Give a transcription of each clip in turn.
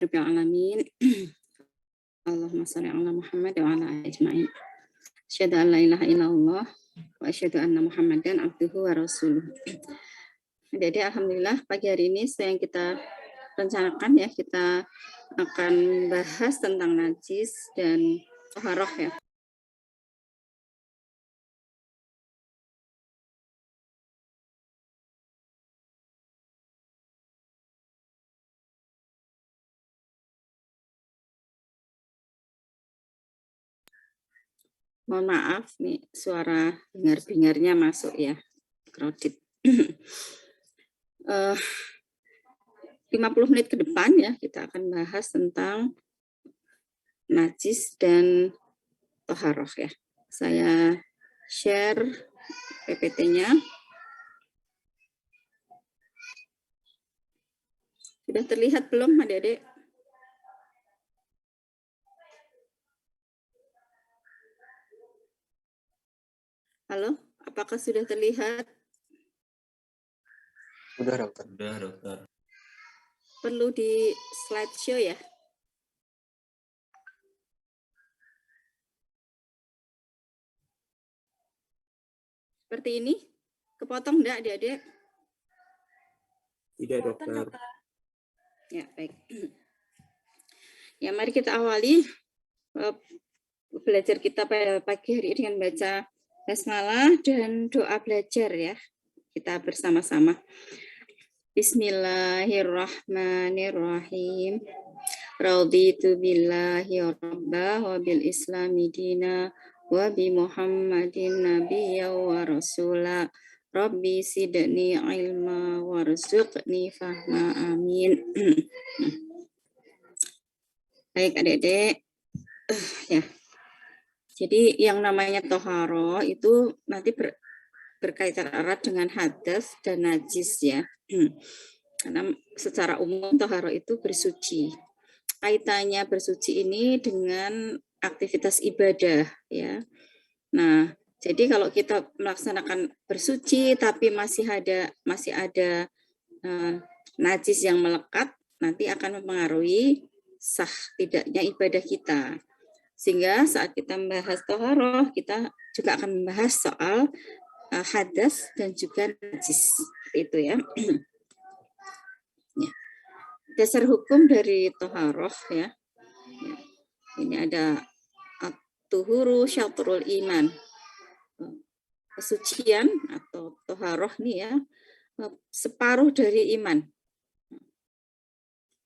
Rabbil alamin. Allahumma shalli ala Muhammad wa ala alihi ajmain. Asyhadu an la ilaha illallah wa asyhadu anna Muhammadan abduhu wa rasuluh. Jadi alhamdulillah pagi hari ini yang kita rencanakan ya, kita akan bahas tentang najis dan toharoh ya. Mohon maaf nih suara bingar-bingarnya masuk ya, crowded. 50 menit ke depan ya kita akan bahas tentang najis dan toharoh ya. Saya share PPT-nya. Sudah terlihat belum adik-adik? Halo, apakah sudah terlihat? Sudah, dokter. Sudah, dokter. Perlu di slideshow ya? Seperti ini? Kepotong enggak adik-adik? Tidak, dokter. Ya, baik. Ya, mari kita awali belajar kita pada pagi hari ini dengan baca basmalah dan doa belajar ya. Kita bersama-sama. Bismillahirrahmanirrahim. Raditu billahi rabba wa bil islami dina wa bi Muhammadin nabiyya wa rasula. Rabbi sidni ilma warzuqni fahma. Amin. Baik adik-adik. Ya. Jadi yang namanya toharo itu nanti berkaitan erat dengan hadas dan najis ya. Karena secara umum toharo itu bersuci. Kaitannya bersuci ini dengan aktivitas ibadah ya. Nah, jadi kalau kita melaksanakan bersuci tapi masih ada najis yang melekat, nanti akan mempengaruhi sah tidaknya ibadah kita. Sehingga saat kita membahas toharoh, kita juga akan membahas soal hadas dan juga najis. Itu ya. Ya. Dasar hukum dari toharoh ya. Ini ada tuhuru syatrul iman. Kesucian atau toharoh nih ya, separuh dari iman.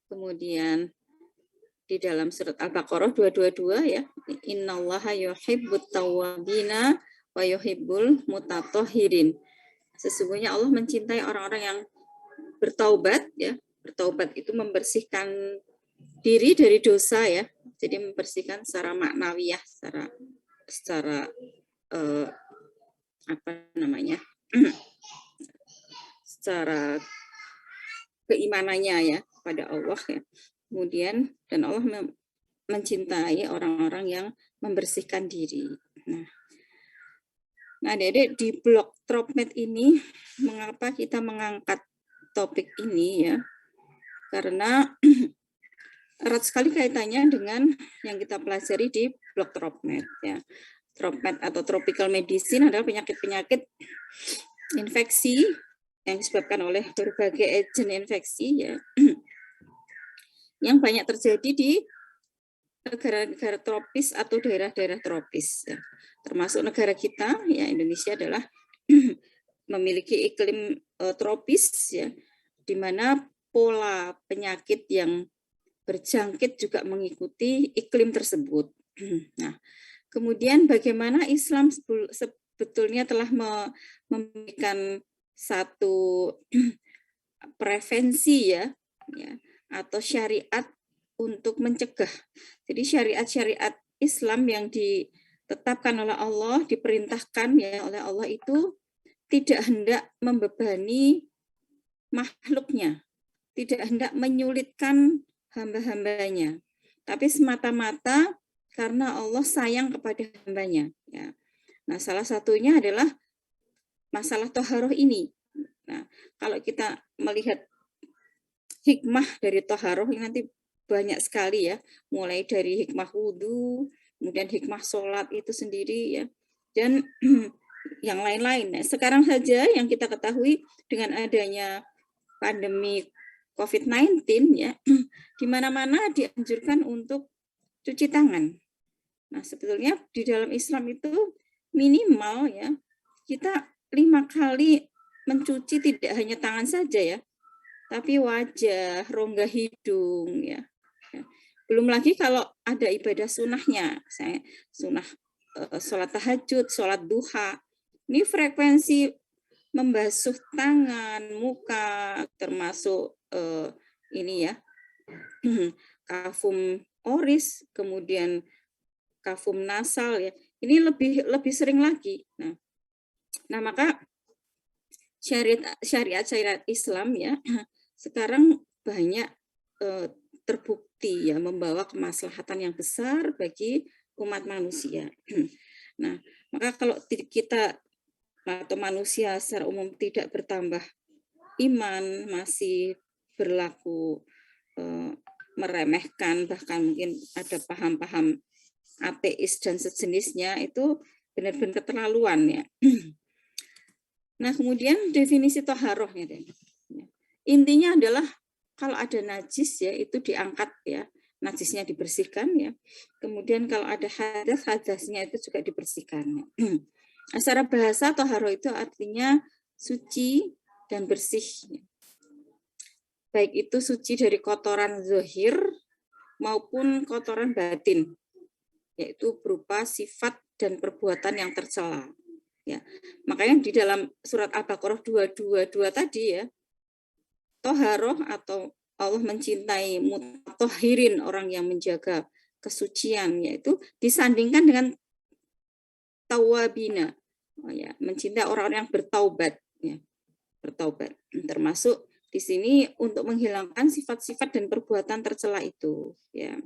Kemudian di dalam surat Al-Baqarah 222 ya, innallaha yuhibbut tawwabina wa yuhibbul mutatahhirin. Sesungguhnya Allah mencintai orang-orang yang bertaubat ya. Bertaubat itu membersihkan diri dari dosa ya. Jadi membersihkan secara maknawiyah, secara secara keimanannya ya pada Allah ya. Kemudian dan Allah mencintai orang-orang yang membersihkan diri. Nah, adik-adik di blog Tropmed ini mengapa kita mengangkat topik ini ya? Karena erat sekali kaitannya dengan yang kita pelajari di blog Tropmed ya. Tropmed atau tropical medicine adalah penyakit-penyakit infeksi yang disebabkan oleh berbagai agen infeksi ya. Yang banyak terjadi di negara-negara tropis atau daerah-daerah tropis ya. Termasuk negara kita ya, Indonesia adalah memiliki iklim tropis ya, di mana pola penyakit yang berjangkit juga mengikuti iklim tersebut. Nah, kemudian bagaimana Islam sebetulnya telah memberikan satu prevensi ya atau syariat untuk mencegah. Jadi syariat-syariat Islam yang ditetapkan oleh Allah, diperintahkan ya oleh Allah itu tidak hendak membebani makhluknya, tidak hendak menyulitkan hamba-hambanya, tapi semata-mata karena Allah sayang kepada hambanya. Ya. Nah, salah satunya adalah masalah toharoh ini. Nah, kalau kita melihat hikmah dari toharoh ini nanti banyak sekali ya, mulai dari hikmah wudhu, kemudian hikmah sholat itu sendiri ya, dan yang lain-lain. Nah, sekarang saja yang kita ketahui dengan adanya pandemi COVID-19 ya, di mana-mana dianjurkan untuk cuci tangan. Nah, sebetulnya di dalam Islam itu minimal ya, kita 5 kali mencuci tidak hanya tangan saja ya, tapi wajah, rongga hidung ya. Belum lagi kalau ada ibadah sunnahnya, saya sunnah sholat tahajud, sholat duha. Ini frekuensi membasuh tangan, muka, termasuk ini ya, kafum oris, kemudian kafum nasal ya. Ini lebih sering lagi. Nah maka syariat Islam ya sekarang banyak terbukti ya membawa kemaslahatan yang besar bagi umat manusia. Nah, maka kalau kita atau manusia secara umum tidak bertambah iman, masih berlaku meremehkan, bahkan mungkin ada paham-paham ateis dan sejenisnya, itu benar-benar keterlaluan ya. Nah, kemudian definisi toharoh ya. Intinya adalah kalau ada najis ya itu diangkat ya, najisnya dibersihkan ya. Kemudian kalau ada hadas, hadasnya itu juga dibersihkan. Secara bahasa toharoh itu artinya suci dan bersih. Baik itu suci dari kotoran zahir maupun kotoran batin, yaitu berupa sifat dan perbuatan yang tercela. Ya, makanya di dalam surat Al-Baqarah 222 tadi ya, toharoh atau Allah mencintai mutahhirin, orang yang menjaga kesucian, yaitu disandingkan dengan tawabina, ya, mencintai orang-orang yang bertaubat, ya, bertaubat. Termasuk di sini untuk menghilangkan sifat-sifat dan perbuatan tercela itu, ya.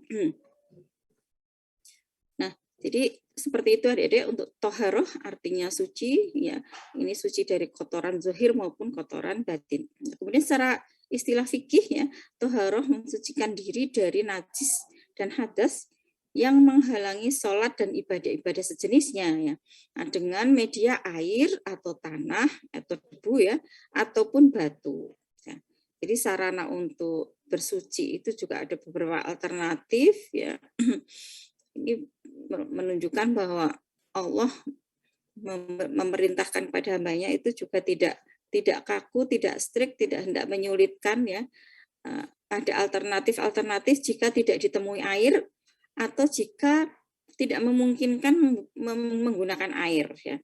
Nah, jadi seperti itu adik-adik, untuk toharoh artinya suci, ya. Ini suci dari kotoran zahir maupun kotoran batin. Kemudian secara istilah fikih ya, toharoh mensucikan diri dari najis dan hadas yang menghalangi sholat dan ibadah-ibadah sejenisnya ya. Nah, dengan media air atau tanah atau debu ya, ataupun batu. Ya. Jadi sarana untuk bersuci itu juga ada beberapa alternatif ya. Ini menunjukkan bahwa Allah memerintahkan pada hambanya itu juga tidak kaku, tidak strict, tidak hendak menyulitkan ya. Ada alternatif jika tidak ditemui air atau jika tidak memungkinkan menggunakan air ya.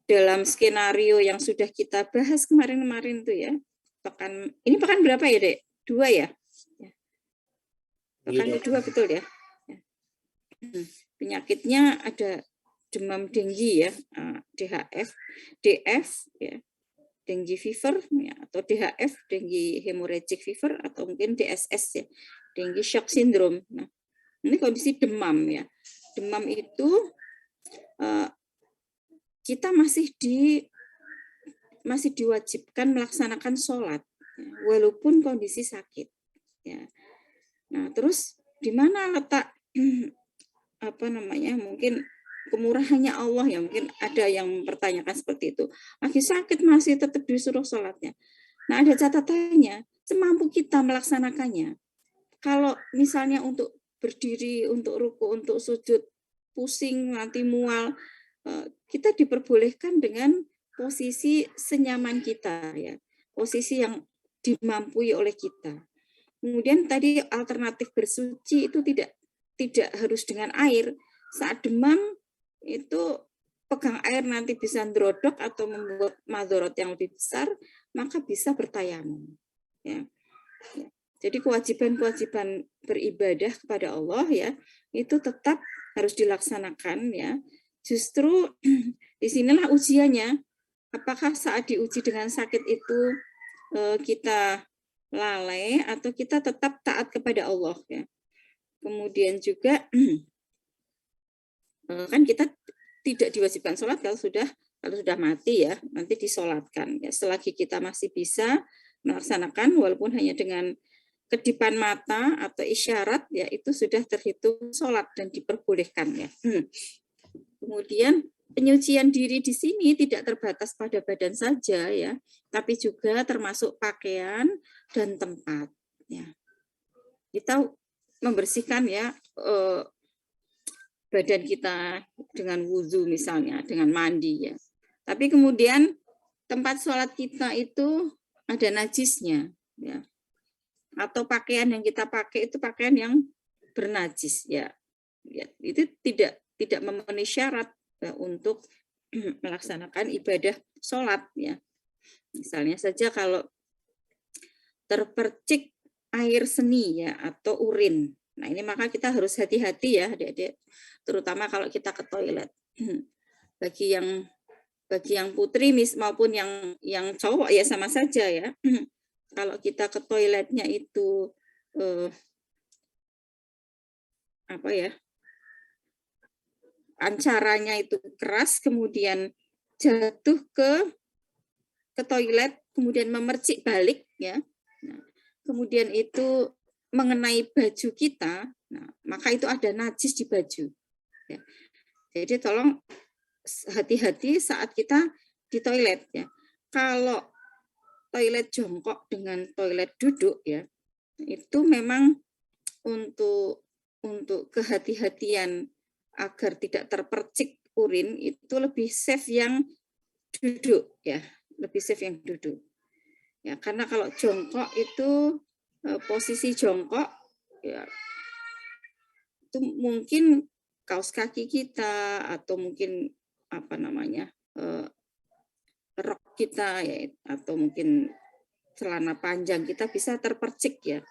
Dalam skenario yang sudah kita bahas kemarin itu ya. Ini pekan berapa ya, Dek? 2 ya? Pekan kedua betul ya? Penyakitnya ada demam denggi ya, DF ya. Dengue fever ya, atau DHF, dengue hemorrhagic fever, atau mungkin DSS ya, dengue shock syndrome. Nah, ini kondisi demam ya. Demam itu kita masih diwajibkan melaksanakan sholat ya, walaupun kondisi sakit. Ya. Nah, terus di mana letak mungkin kemurahannya Allah ya, mungkin ada yang mempertanyakan seperti itu. Lagi sakit masih tetap disuruh sholatnya. Nah, ada catatannya, semampu kita melaksanakannya. Kalau misalnya untuk berdiri, untuk ruku, untuk sujud, pusing, nanti mual, kita diperbolehkan dengan posisi senyaman kita ya, posisi yang dimampui oleh kita. Kemudian tadi alternatif bersuci itu tidak harus dengan air. Saat demam itu pegang air nanti bisa ndrodok atau membuat madorot yang lebih besar, maka bisa bertayamum. Ya. Jadi kewajiban beribadah kepada Allah ya itu tetap harus dilaksanakan ya. Justru disinilah ujiannya. Apakah saat diuji dengan sakit itu kita lalai atau kita tetap taat kepada Allah ya. Kemudian juga kan kita tidak diwajibkan sholat kalau sudah mati ya, nanti disolatkan ya. Selagi kita masih bisa melaksanakan walaupun hanya dengan kedipan mata atau isyarat ya itu sudah terhitung sholat dan diperbolehkan ya. Kemudian penyucian diri di sini tidak terbatas pada badan saja ya, tapi juga termasuk pakaian dan tempat ya. Kita membersihkan ya badan kita dengan wudhu misalnya, dengan mandi ya. Tapi kemudian tempat sholat kita itu ada najisnya ya. Atau pakaian yang kita pakai itu pakaian yang bernajis ya. Itu tidak memenuhi syarat ya, untuk melaksanakan ibadah sholat ya. Misalnya saja kalau terpercik air seni ya atau urin. Nah ini maka kita harus hati-hati ya adik-adik, terutama kalau kita ke toilet. Bagi yang putri maupun yang cowok ya sama saja ya. Kalau kita ke toiletnya itu pancarannya itu keras, kemudian jatuh ke toilet, kemudian memercik balik ya. Nah, kemudian itu mengenai baju kita, nah, maka itu ada najis di baju. Ya. Jadi tolong hati-hati saat kita di toilet ya. Kalau toilet jongkok dengan toilet duduk ya, itu memang untuk kehati-hatian agar tidak terpercik urin itu lebih safe yang duduk ya, lebih safe yang duduk. Ya, karena kalau jongkok itu posisi jongkok ya itu mungkin kaos kaki kita atau mungkin rok kita ya, atau mungkin celana panjang kita bisa terpercik ya.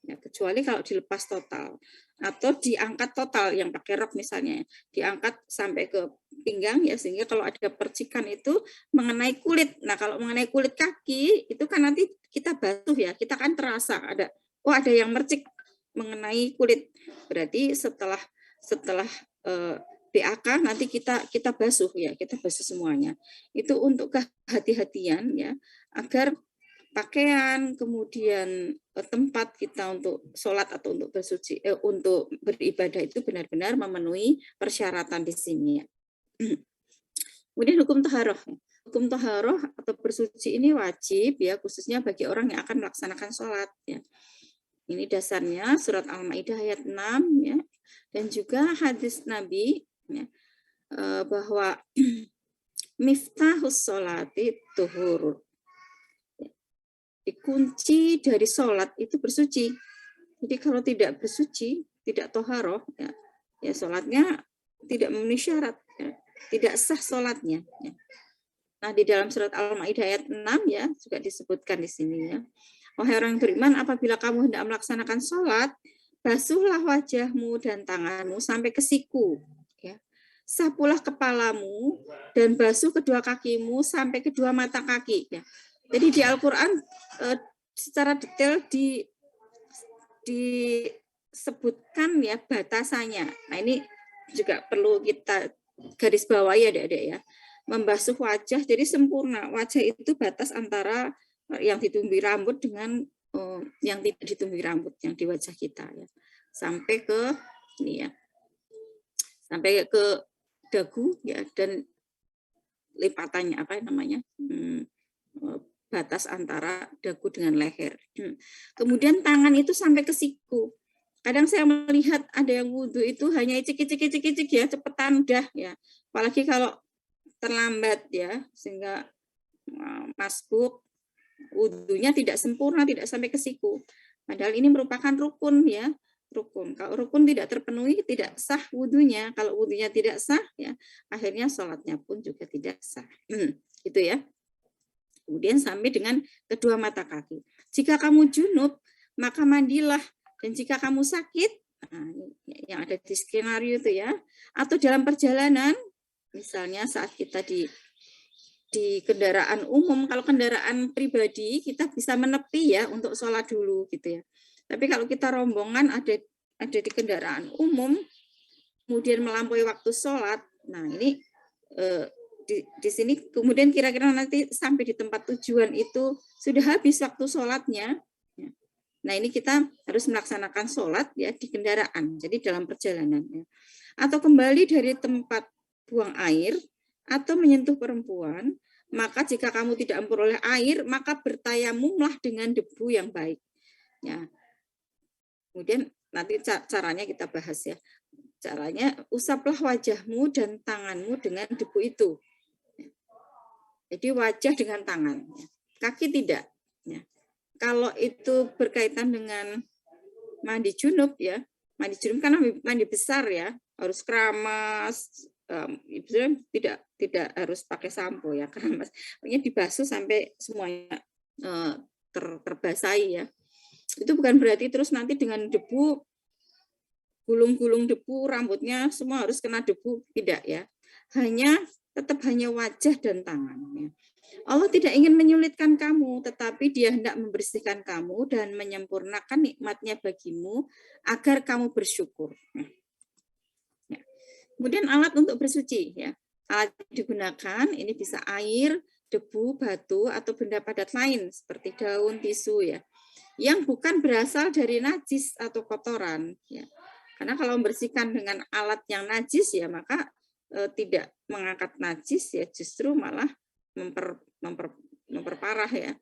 Ya, kecuali kalau dilepas total atau diangkat total yang pakai rok misalnya, diangkat sampai ke pinggang ya, sehingga kalau ada percikan itu mengenai kulit. Nah kalau mengenai kulit kaki itu kan nanti kita basuh ya, kita kan terasa ada yang mercik mengenai kulit. Berarti setelah BAK nanti kita basuh ya, kita basuh semuanya. Itu untuk kehati-hatian ya, agar pakaian kemudian tempat kita untuk sholat atau untuk bersuci untuk beribadah itu benar-benar memenuhi persyaratan di sini ya. Kemudian hukum taharah. Hukum taharah atau bersuci ini wajib ya, khususnya bagi orang yang akan melaksanakan sholat ya. Ini dasarnya surat Al-Maidah ayat 6 ya, dan juga hadis Nabi ya, bahwa miftahus sholati tuhur. Kunci dari sholat itu bersuci. Jadi kalau tidak bersuci, tidak toharoh, ya sholatnya tidak memenuhi syarat, ya, tidak sah sholatnya. Ya. Nah di dalam surat Al-Maidah ayat 6 ya juga disebutkan di sini ya. Wahai orang beriman, apabila kamu hendak melaksanakan sholat, basuhlah wajahmu dan tanganmu sampai ke siku. Ya. Sapulah kepalamu dan basuh kedua kakimu sampai kedua mata kaki. Ya. Jadi di Al-Quran secara detail disebutkan ya batasannya. Nah ini juga perlu kita garis bawahi adik-adik ya. Membasuh wajah jadi sempurna. Wajah itu batas antara yang ditumbuhi rambut dengan yang tidak ditumbuhi rambut yang di wajah kita ya. Sampai ke ini ya. Sampai ke dagu ya, dan lipatannya batas antara dagu dengan leher. Kemudian tangan itu sampai ke siku. Kadang saya melihat ada yang wudhu itu hanya icik-icik ya, cepetan udah ya. Apalagi kalau terlambat ya, sehingga masbuk wudhunya tidak sempurna, tidak sampai ke siku. Padahal ini merupakan rukun ya, rukun. Kalau rukun tidak terpenuhi, tidak sah wudhunya. Kalau wudhunya tidak sah, ya akhirnya sholatnya pun juga tidak sah. Gitu ya. Kemudian sampai dengan kedua mata kaki. Jika kamu junub, maka mandilah. Dan jika kamu sakit, nah, yang ada di skenario itu ya, atau dalam perjalanan, misalnya saat kita di kendaraan umum, kalau kendaraan pribadi kita bisa menepi ya untuk sholat dulu gitu ya. Tapi kalau kita rombongan ada di kendaraan umum, kemudian melampaui waktu sholat, nah ini di sini kemudian kira-kira nanti sampai di tempat tujuan itu sudah habis waktu sholatnya, ya. Nah, ini kita harus melaksanakan sholat ya di kendaraan, jadi dalam perjalanan. Ya. Atau kembali dari tempat buang air atau menyentuh perempuan, maka jika kamu tidak memperoleh air, maka bertayamumlah dengan debu yang baik. Ya. Kemudian nanti caranya kita bahas ya. Caranya usaplah wajahmu dan tanganmu dengan debu itu. Jadi wajah dengan tangan, kaki tidak. Ya. Kalau itu berkaitan dengan mandi junub ya, mandi junub kan mandi besar ya, harus keramas, tidak harus pakai sampo ya, keramas. Pokoknya dibasuh sampai semuanya terbasahi ya. Itu bukan berarti terus nanti dengan debu, gulung-gulung debu, rambutnya semua harus kena debu, tidak ya. Tetap hanya wajah dan tangan. Ya. Allah tidak ingin menyulitkan kamu, tetapi Dia hendak membersihkan kamu dan menyempurnakan nikmat-Nya bagimu agar kamu bersyukur. Ya. Kemudian alat untuk bersuci, ya. Alat yang digunakan ini bisa air, debu, batu, atau benda padat lain seperti daun, tisu, ya, yang bukan berasal dari najis atau kotoran. Ya. Karena kalau membersihkan dengan alat yang najis, ya maka tidak mengangkat najis, ya justru malah memperparah ya.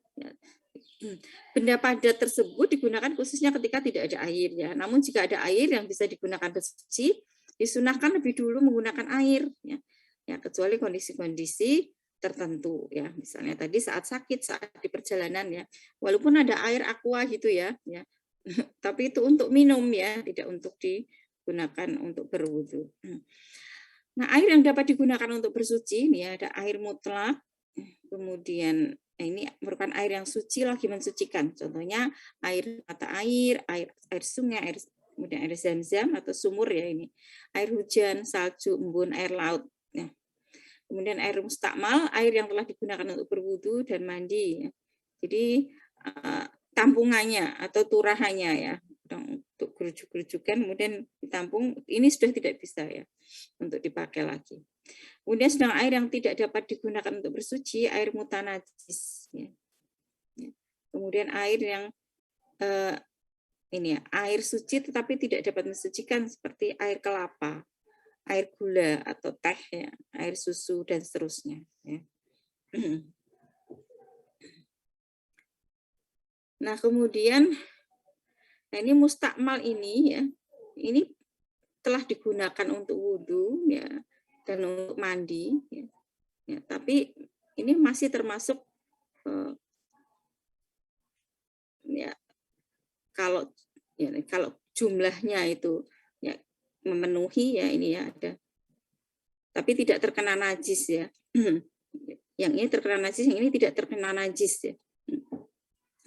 Benda padat tersebut digunakan khususnya ketika tidak ada air ya. Namun jika ada air yang bisa digunakan bersuci, disunahkan lebih dulu menggunakan air ya. Ya, kecuali kondisi-kondisi tertentu ya. Misalnya tadi saat sakit, saat di perjalanan ya. Walaupun ada air aqua gitu ya. Tapi itu untuk minum ya, tidak untuk digunakan untuk berwudu. Nah, air yang dapat digunakan untuk bersuci ini ya, ada air mutlak, kemudian ini merupakan air yang suci lagi mensucikan. Contohnya air mata air sungai, kemudian air zam-zam atau sumur ya ini. Air hujan, salju, embun, air laut. Ya. Kemudian air mustakmal, air yang telah digunakan untuk berwudu dan mandi. Ya. Jadi tampungannya atau turahannya ya, untuk gerujuk-gerujukan kemudian ditampung, ini sudah tidak bisa ya untuk dipakai lagi. Kemudian sedang air yang tidak dapat digunakan untuk bersuci, air mutanajis. Ya. Kemudian air yang ini ya, air suci tetapi tidak dapat mensucikan seperti air kelapa, air gula atau teh, ya, air susu dan seterusnya. Ya. Nah kemudian, ini mustakmal ini ya, ini telah digunakan untuk wudhu ya dan untuk mandi ya. Ya, tapi ini masih termasuk ya kalau jumlahnya itu ya memenuhi ya ini ya ada, tapi tidak terkena najis ya. Yang ini terkena najis, yang ini tidak terkena najis ya.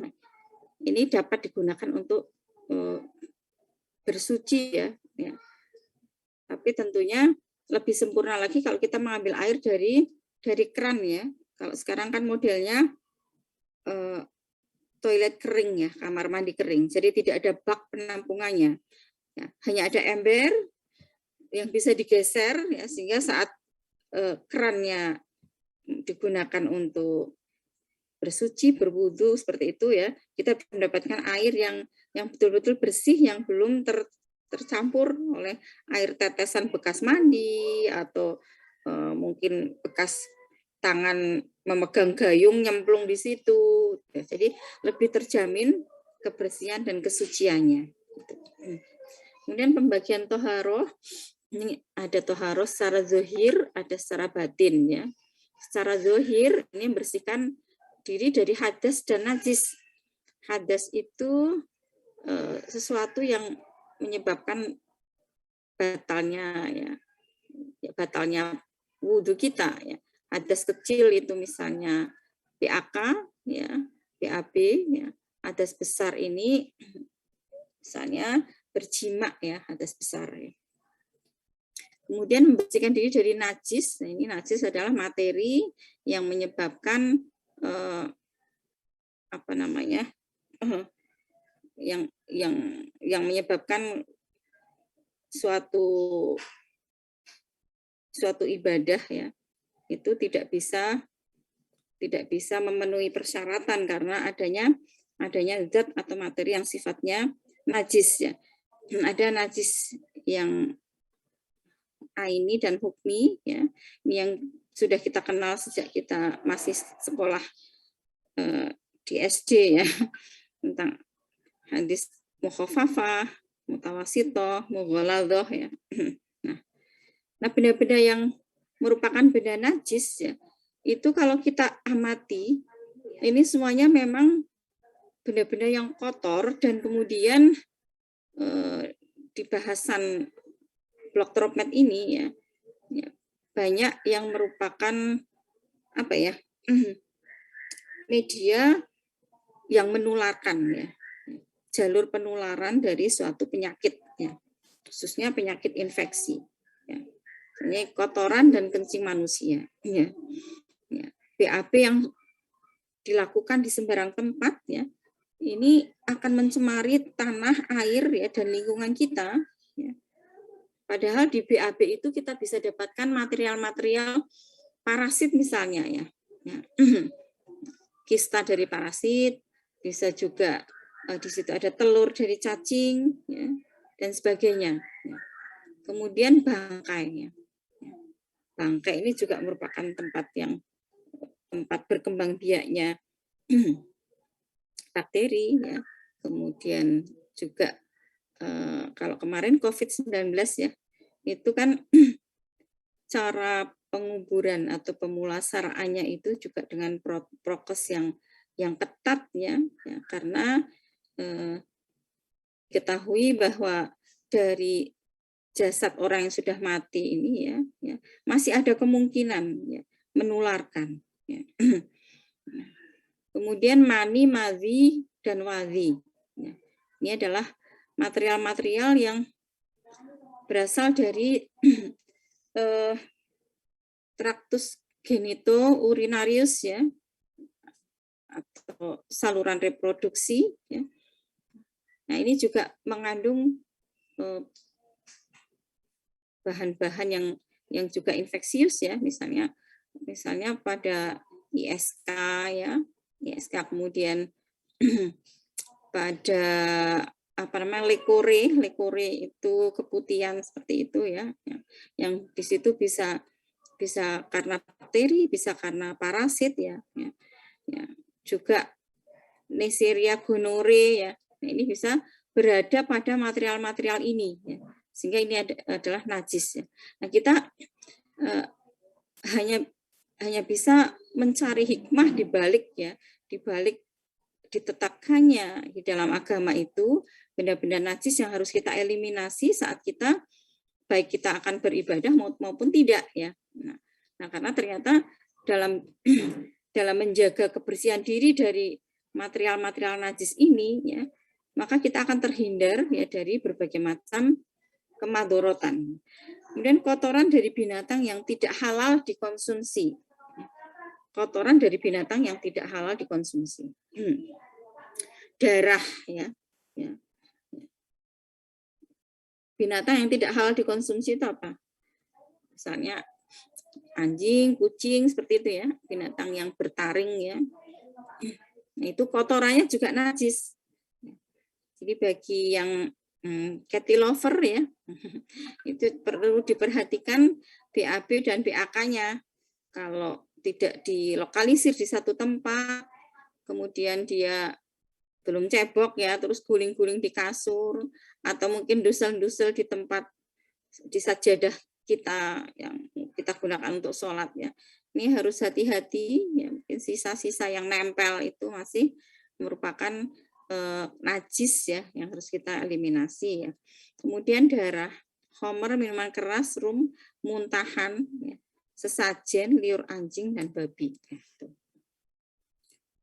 Nah, ini dapat digunakan untuk bersuci ya. Tapi tentunya lebih sempurna lagi kalau kita mengambil air dari keran ya. Kalau sekarang kan modelnya toilet kering ya, kamar mandi kering. Jadi tidak ada bak penampungannya. Ya, hanya ada ember yang bisa digeser ya, sehingga saat kerannya digunakan untuk bersuci, berwudu seperti itu ya, kita mendapatkan air yang betul-betul bersih, yang belum tercampur oleh air tetesan bekas mandi atau mungkin bekas tangan memegang gayung nyemplung di situ. Ya, jadi lebih terjamin kebersihan dan kesuciannya. Kemudian pembagian toharoh, ini ada toharoh secara zohir, ada secara batin ya. Secara zohir ini membersihkan diri dari hadas dan najis. Hadas itu sesuatu yang menyebabkan batalnya wudhu kita ya. Hadas kecil itu misalnya PAK ya, PAB ya. Hadas besar ini misalnya berjima ya, hadas besar ya. Kemudian membersihkan diri dari najis. Nah, ini najis adalah materi yang menyebabkan yang menyebabkan suatu ibadah ya itu tidak bisa memenuhi persyaratan karena adanya adanya zat atau materi yang sifatnya najis ya. Ada najis yang aini dan hukmi ya. Ini yang sudah kita kenal sejak kita masih sekolah di SD ya, tentang hadis mukhafafah, mutawasitoh, mughaladoh ya. Nah, benda-benda yang merupakan benda najis ya, itu kalau kita amati, ini semuanya memang benda-benda yang kotor dan kemudian di bahasan blog Dropmed ini ya, banyak yang merupakan apa ya, media yang menularkan ya, jalur penularan dari suatu penyakit ya, khususnya penyakit infeksi ya. Ini kotoran dan kencing manusia ya. BAB yang dilakukan di sembarang tempat ya, ini akan mencemari tanah, air ya, dan lingkungan kita ya. Padahal di BAB itu kita bisa dapatkan material-material parasit misalnya ya. Kista dari parasit, bisa juga di situ ada telur dari cacing ya, dan sebagainya ya. Kemudian bangkai ya. Bangkai ini juga merupakan tempat berkembang biaknya bakteri ya. Kemudian juga kalau kemarin COVID-19 ya, itu kan cara penguburan atau pemulasaraannya itu juga dengan prokes yang ketat ya, karena ketahui bahwa dari jasad orang yang sudah mati ini ya masih ada kemungkinan ya, menularkan. Ya. Kemudian mani, madhi, dan wadhi. Ya. Ini adalah material-material yang berasal dari traktus genito-urinarius ya, atau saluran reproduksi. Ya. Nah ini juga mengandung bahan-bahan yang juga infeksius ya, misalnya pada ISK ya, ISK, kemudian pada lekore itu keputihan seperti itu ya, yang di situ bisa karena bakteri, bisa karena parasit ya, juga Neisseria gonorrhea ya. Nah, ini bisa berada pada material-material ini ya. Sehingga ini adalah najis ya. Nah, kita hanya bisa mencari hikmah di balik ditetapkannya di dalam agama itu benda-benda najis yang harus kita eliminasi saat kita baik kita akan beribadah maupun tidak ya. Nah, karena ternyata dalam menjaga kebersihan diri dari material-material najis ini ya, maka kita akan terhindar ya dari berbagai macam kemadorotan. Kemudian kotoran dari binatang yang tidak halal dikonsumsi. Kotoran dari binatang yang tidak halal dikonsumsi. Darah ya. Binatang yang tidak halal dikonsumsi itu apa? Misalnya anjing, kucing seperti itu ya, binatang yang bertaring ya. Nah, itu kotorannya juga najis. Jadi bagi yang cat lover ya, itu perlu diperhatikan BAB dan BAK-nya. Kalau tidak dilokalisir di satu tempat, kemudian dia belum cebok ya, terus guling-guling di kasur, atau mungkin dusel-dusel di tempat, di sajadah kita yang kita gunakan untuk sholat ya. Ini harus hati-hati, ya, mungkin sisa-sisa yang nempel itu masih merupakan najis ya, yang harus kita eliminasi ya. Kemudian darah, homer, minuman keras, rum, muntahan, ya, sesajen, liur anjing dan babi. Gitu.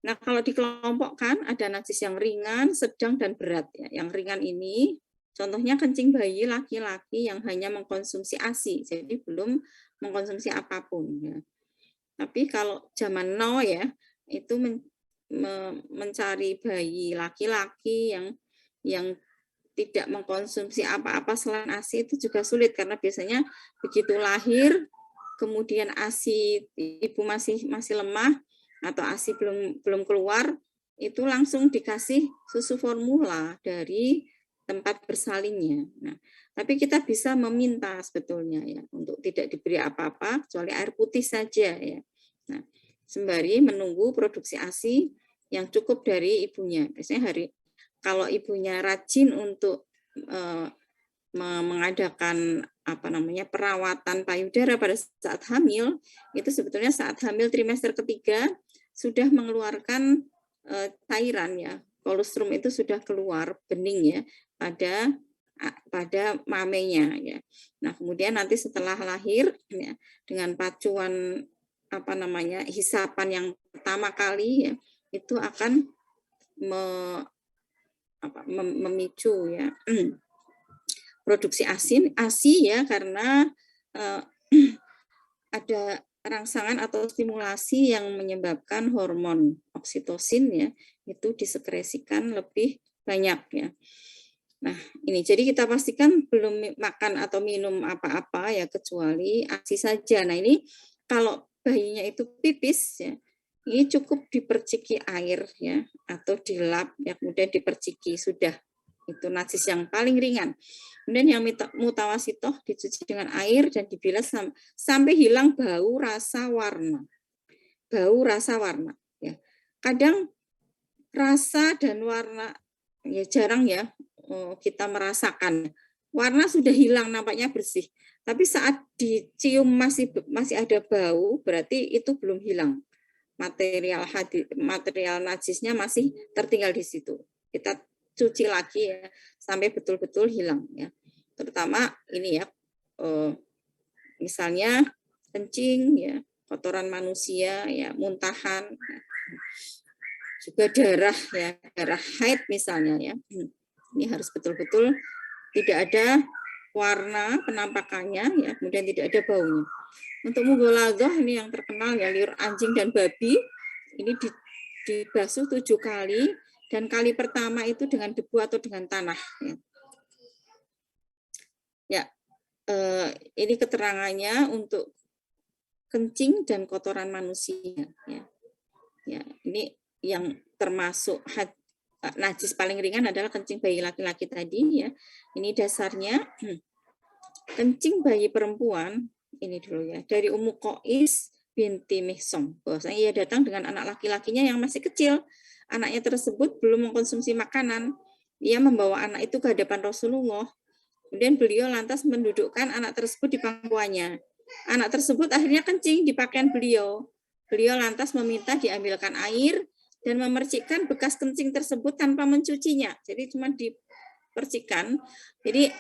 Nah kalau dikelompokkan ada najis yang ringan, sedang dan berat ya. Yang ringan ini contohnya kencing bayi laki-laki yang hanya mengkonsumsi ASI, jadi belum mengkonsumsi apapun ya. Tapi kalau zaman now ya itu mencari bayi laki-laki yang tidak mengkonsumsi apa-apa selain ASI itu juga sulit karena biasanya begitu lahir kemudian ASI ibu masih lemah atau ASI belum keluar itu langsung dikasih susu formula dari tempat bersalinnya. Nah, tapi kita bisa meminta sebetulnya ya untuk tidak diberi apa-apa kecuali air putih saja ya. Nah, sembari menunggu produksi ASI yang cukup dari ibunya. Biasanya kalau ibunya rajin untuk mengadakan perawatan payudara pada saat hamil, itu sebetulnya saat hamil trimester ketiga sudah mengeluarkan cairan ya, kolostrum itu sudah keluar bening ya pada mamenya ya. Nah, kemudian nanti setelah lahir ya, dengan pacuan hisapan yang pertama kali ya, itu akan memicu ya produksi ASI ya, karena ada rangsangan atau stimulasi yang menyebabkan hormon oksitosin ya itu disekresikan lebih banyak ya. Nah, ini jadi kita pastikan belum makan atau minum apa-apa ya kecuali ASI saja. Nah, ini kalau bayinya itu pipis ya, ini cukup diperciki air ya atau dilap ya, kemudian diperciki sudah. Itu najis yang paling ringan. Kemudian yang mutawasitoh dicuci dengan air dan dibilas sampai hilang bau, rasa, warna. Bau, rasa, warna. Ya. Kadang rasa dan warna ya jarang ya kita merasakan. Warna sudah hilang, nampaknya bersih. Tapi saat dicium masih ada bau, berarti itu belum hilang. Material najisnya masih tertinggal di situ. Kita cuci lagi ya sampai betul-betul hilang ya. Terutama ini ya misalnya kencing ya, kotoran manusia ya, muntahan, juga darah ya, darah haid misalnya ya. Ini harus betul-betul tidak ada warna penampakannya ya, kemudian tidak ada baunya. Untuk mughaladzah ini yang terkenal ya, liur anjing dan babi ini dibasuh 7 kali. Dan kali pertama itu dengan debu atau dengan tanah. Ya, ini keterangannya untuk kencing dan kotoran manusia. Ya, ini yang termasuk najis paling ringan adalah kencing bayi laki-laki tadi. Ya, ini dasarnya kencing bayi perempuan ini dulu ya dari Ummu Qais binti Mihsom. Bahwasanya ia datang dengan anak laki-lakinya yang masih kecil. Anaknya tersebut belum mengkonsumsi makanan. Ia membawa anak itu ke hadapan Rasulullah. Kemudian beliau lantas mendudukkan anak tersebut di pangkuannya. Anak tersebut akhirnya kencing di pakaian beliau. Beliau lantas meminta diambilkan air dan memercikkan bekas kencing tersebut tanpa mencucinya. Jadi cuma dipercikan. Jadi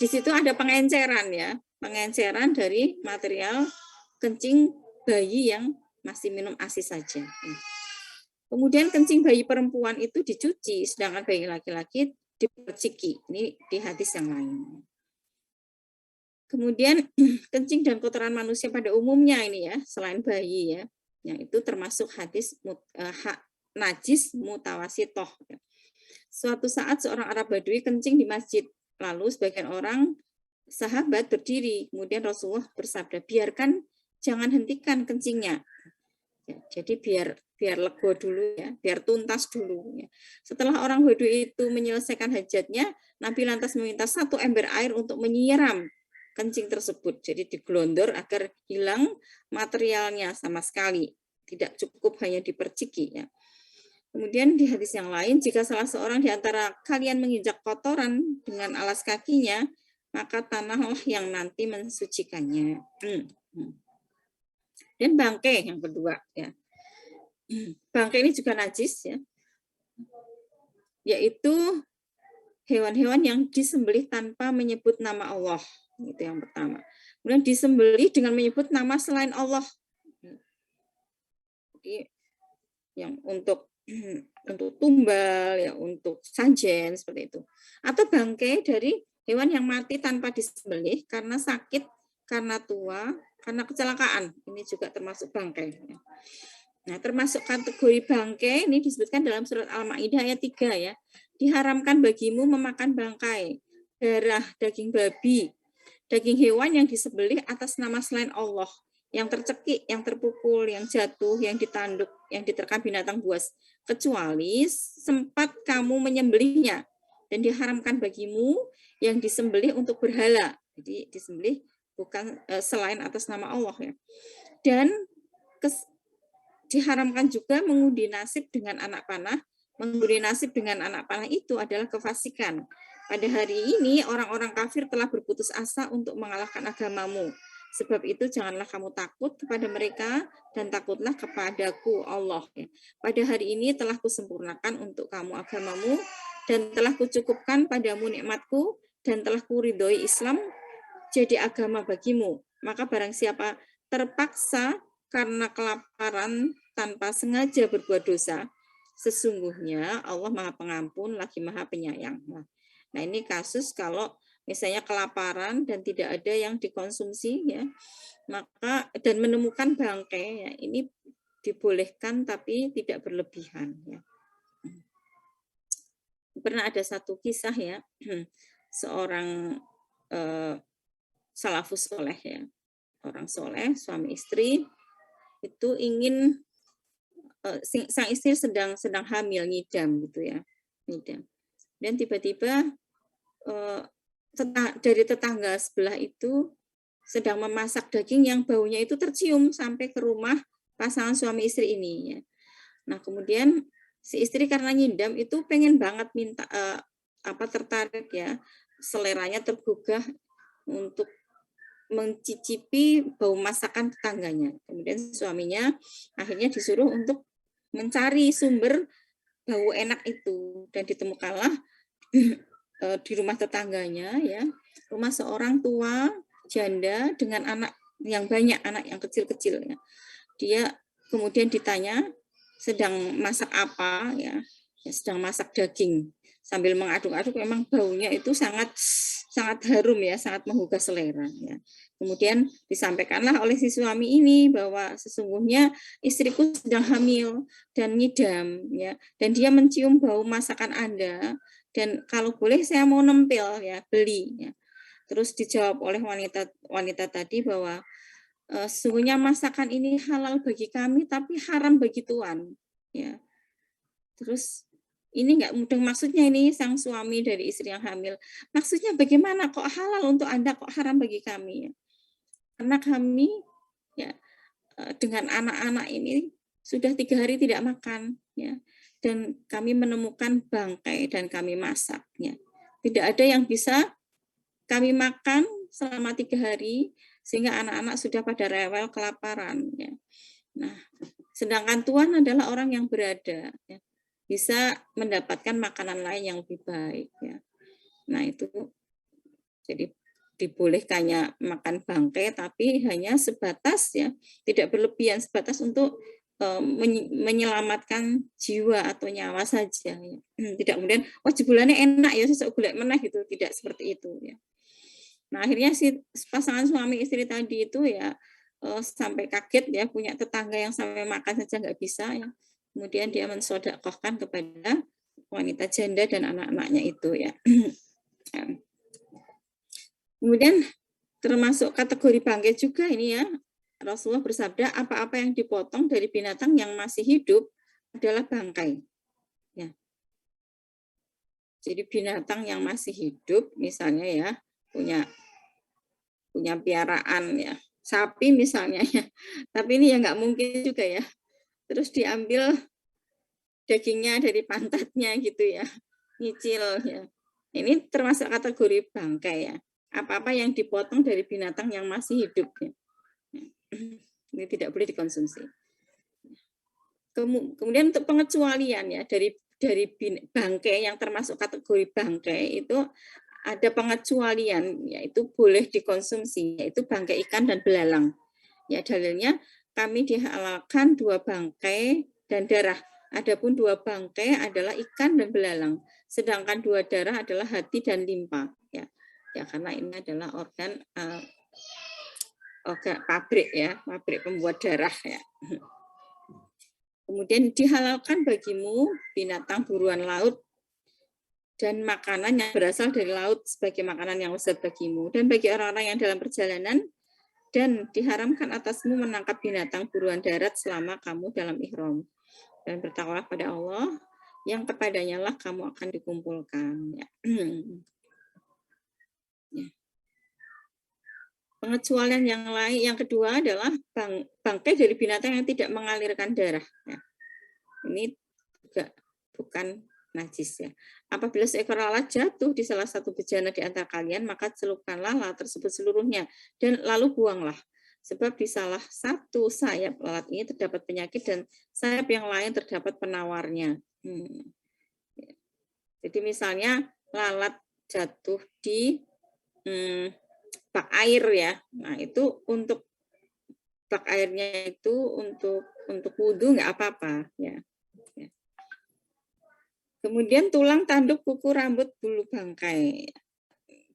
di situ ada pengenceran ya, pengenceran dari material kencing bayi yang masih minum ASI saja. Kemudian kencing bayi perempuan itu dicuci, sedangkan bayi laki-laki diperciki. Ini di hadis yang lain. Kemudian kencing dan kotoran manusia pada umumnya ini ya, selain bayi ya, yang itu termasuk hadis najis mutawasitoh. Suatu saat seorang Arab Badui kencing di masjid, lalu sebagian orang sahabat berdiri, kemudian Rasulullah bersabda, biarkan, jangan hentikan kencingnya. Ya, jadi biar lego dulu ya, biar tuntas dulu ya. Setelah orang Badui itu menyelesaikan hajatnya, Nabi lantas meminta 1 ember air untuk menyiram kencing tersebut. Jadi digelondor agar hilang materialnya sama sekali. Tidak cukup hanya diperciki ya. Kemudian di hadis yang lain, jika salah seorang di antara kalian menginjak kotoran dengan alas kakinya, maka tanahlah yang nanti mensucikannya. Dan bangkai yang kedua ya. Bangkai ini juga najis ya. Yaitu hewan-hewan yang disembelih tanpa menyebut nama Allah. Itu yang pertama. Kemudian disembelih dengan menyebut nama selain Allah. Jadi yang untuk tumbal ya, untuk sajen seperti itu. Atau bangkai dari hewan yang mati tanpa disembelih karena sakit, karena tua, karena kecelakaan. Ini juga termasuk bangkai. Nah, termasuk kategori bangkai ini disebutkan dalam surat Al-Maidah ayat 3 ya. Diharamkan bagimu memakan bangkai, darah, daging babi, daging hewan yang disembelih atas nama selain Allah, yang tercekik, yang terpukul, yang jatuh, yang ditanduk, yang diterkam binatang buas, kecuali sempat kamu menyembelihnya dan diharamkan bagimu yang disembelih untuk berhala. Jadi disembelih bukan selain atas nama Allah ya. Dan diharamkan juga mengundi nasib dengan anak panah. Mengundi nasib dengan anak panah itu adalah kefasikan. Pada hari ini orang-orang kafir telah berputus asa untuk mengalahkan agamamu. Sebab itu janganlah kamu takut kepada mereka dan takutlah kepadaku Allah. Pada hari ini telah kusempurnakan untuk kamu agamamu dan telah kucukupkan padamu nikmatku dan telah kuridhoi Islam jadi agama bagimu. Maka barang siapa terpaksa karena kelaparan tanpa sengaja berbuat dosa, sesungguhnya Allah Maha Pengampun lagi Maha Penyayang. Nah, ini kasus kalau misalnya kelaparan dan tidak ada yang dikonsumsi ya, maka dan menemukan bangkai ya, ini dibolehkan tapi tidak berlebihan ya. Pernah ada satu kisah ya, seorang salafus soleh ya, orang soleh suami istri itu ingin sang istri sedang hamil ngidam gitu ya, ngidam. Dan tiba-tiba dari tetangga sebelah itu sedang memasak daging yang baunya itu tercium sampai ke rumah pasangan suami istri ini ya. Nah, kemudian si istri karena ngidam itu pengen banget minta tertarik ya, seleranya tergugah untuk mencicipi bau masakan tetangganya. Kemudian suaminya akhirnya disuruh untuk mencari sumber bau enak itu dan ditemukanlah di rumah tetangganya ya, rumah seorang tua janda dengan anak yang banyak, anak yang kecil-kecil ya. Dia kemudian ditanya sedang masak apa ya, sedang masak daging sambil mengaduk-aduk, memang baunya itu sangat harum ya, sangat menggugah selera ya. Kemudian disampaikanlah oleh si suami ini bahwa sesungguhnya istriku sedang hamil dan ngidam ya, dan dia mencium bau masakan Anda dan kalau boleh saya mau nempel ya, beli ya. Terus dijawab oleh wanita tadi bahwa sesungguhnya masakan ini halal bagi kami tapi haram bagi Tuhan ya. Terus ini enggak mudeng, maksudnya ini sang suami dari istri yang hamil. Maksudnya bagaimana kok halal untuk Anda kok haram bagi kami ya? Karena kami ya dengan anak-anak ini sudah 3 hari tidak makan ya, dan kami menemukan bangkai dan kami masak ya. Tidak ada yang bisa kami makan selama 3 hari sehingga anak-anak sudah pada rewel kelaparan ya. Nah, sedangkan Tuhan adalah orang yang berada ya, bisa mendapatkan makanan lain yang lebih baik ya. Nah, itu jadi dibolehkannya makan bangkai tapi hanya sebatas ya, tidak berlebihan, sebatas untuk menyelamatkan jiwa atau nyawa saja ya. Tidak kemudian jebulannya enak ya sesuk golek meneh gitu, tidak seperti itu ya. Nah, akhirnya si pasangan suami istri tadi itu ya sampai kaget ya, punya tetangga yang sampai makan saja nggak bisa ya. Kemudian dia mensedekahkan kepada wanita janda dan anak-anaknya itu ya. Kemudian termasuk kategori bangkai juga ini ya. Rasulullah bersabda, apa-apa yang dipotong dari binatang yang masih hidup adalah bangkai. Ya. Jadi binatang yang masih hidup, misalnya ya, punya piaraan ya, sapi misalnya ya. Tapi ini ya nggak mungkin juga ya. Terus diambil dagingnya dari pantatnya gitu ya, nyicil ya. Ini termasuk kategori bangkai ya. Apa-apa yang dipotong dari binatang yang masih hidup ya. Ini tidak boleh dikonsumsi. Kemudian untuk pengecualian ya dari bangkai yang termasuk kategori bangkai itu ada pengecualian, yaitu boleh dikonsumsi, yaitu bangkai ikan dan belalang. Ya, dalilnya kami dihalalkan 2 bangkai dan darah. Adapun 2 bangkai adalah ikan dan belalang, sedangkan 2 darah adalah hati dan limpa. Ya, karena ini adalah organ pabrik ya, pabrik pembuat darah ya. Kemudian dihalalkan bagimu binatang buruan laut dan makanan yang berasal dari laut sebagai makanan yang lezat bagimu, dan bagi orang-orang yang dalam perjalanan Dan diharamkan atasmu menangkap binatang buruan darat selama kamu dalam ihram. Dan bertakwalah pada Allah, yang kepadanya lah kamu akan dikumpulkan. Ya. Ya. Pengecualian yang lain, yang kedua adalah bangkai dari binatang yang tidak mengalirkan darah. Ya. Ini juga bukan najis ya. Apabila seekor lalat jatuh di salah satu bejana di antara kalian, maka celupkanlah lalat tersebut seluruhnya dan lalu buanglah. Sebab di salah satu sayap lalat ini terdapat penyakit dan sayap yang lain terdapat penawarnya. Jadi misalnya lalat jatuh di bak air ya. Nah, itu untuk bak airnya itu untuk wudhu nggak apa-apa ya. Kemudian tulang, tanduk, kuku, rambut, bulu bangkai.